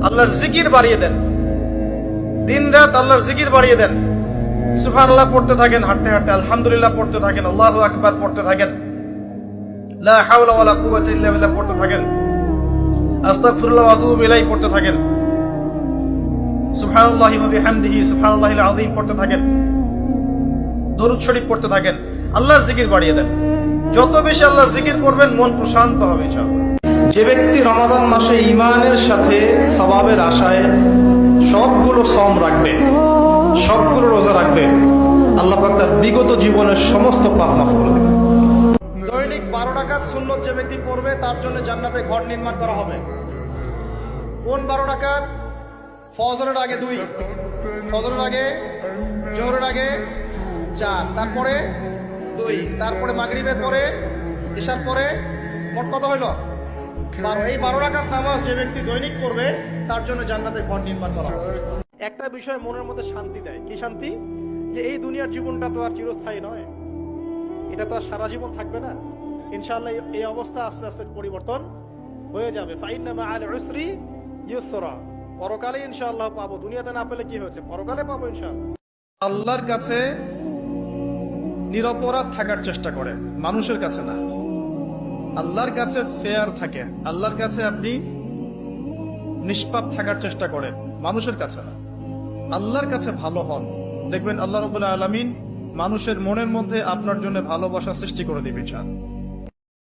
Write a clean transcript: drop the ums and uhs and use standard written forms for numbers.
আল্লাহর জিকির বাড়িয়ে দেন, দিন রাত আল্লাহর জিকির বাড়িয়ে দেন। সুবহানাল্লাহ পড়তে থাকেন, হাঁটতে হাঁটতে আলহামদুলিল্লাহ পড়তে থাকেন, আল্লাহু আকবার পড়তে থাকেন, লা হাওলা ওয়ালা কুওয়াতা ইল্লা বিল্লাহ পড়তে থাকেন, আস্তাগফিরুল্লাহ ওয়া আতুবু ইলাইহি পড়তে থাকেন, সুবহানাল্লাহি ওয়া বিহামদিহি সুবহানাল্লাহিল আযীম পড়তে থাকেন, দরুদ শরীফ পড়তে থাকেন, আল্লাহর জিকির বাড়িয়ে দেন। যত বেশি আল্লাহর জিকির করবেন মন প্রশান্ত হবে ইনশাআল্লাহ। যে ব্যক্তি রমাদান মাসে ঈমানের সাথে সওয়াবের আশায় সবগুলো সওম রাখবে, সবগুলো রোজা রাখবে, আল্লাহ পাক তার বিগত জীবনের সমস্ত পাপ মাফ করে দেবেন। দৈনিক 12 রাকাত সুন্নত যে ব্যক্তি পড়বে তার জন্য জান্নাতে ঘর নির্মাণ করা হবে। কোন 12 রাকাত? ফজরের আগে 2, ফজরের আগে, জোহরের আগে 4, তারপরে 2, তারপরে মাগরিবের পরে, ইশার পরে, মোট কত হইল? 12। এই 12 রাকাত নামাজ যে ব্যক্তি দৈনিক পড়বে তার জন্য জান্নাতে ঘর নির্মাণ করা হবে। একটা বিষয় মনের মধ্যে শান্তি দেয়। কি শান্তি? যে এই দুনিয়ার জীবনটা তো আর চিরস্থায়ী নয়, এটা তো আর সারা জীবন থাকবে না। ইনশাআল্লাহ এই অবস্থা আস্তে আস্তে পরিবর্তন হয়ে যাবে। ফাইন্না মাআল উসরি ইউসরা, পরকালে ইনশাআল্লাহ পাবো। দুনিয়াতে না পেলে কি হয়েছে, পরকালে পাবো ইনশাআল্লাহ। আল্লাহর কাছে নিরপরাধ থাকার চেষ্টা করেন, মানুষের কাছে না। আল্লাহর কাছে ফেয়ার থাকেন, আল্লাহর কাছে আপনি নিষ্পাপ থাকার চেষ্টা করেন, মানুষের কাছে না। আল্লাহর কাছে ভালো হন, দেখবেন আল্লাহ রাব্বুল আলামিন মানুষের মনের মধ্যে আপনার জন্য ভালোবাসা সৃষ্টি করে দিবেন।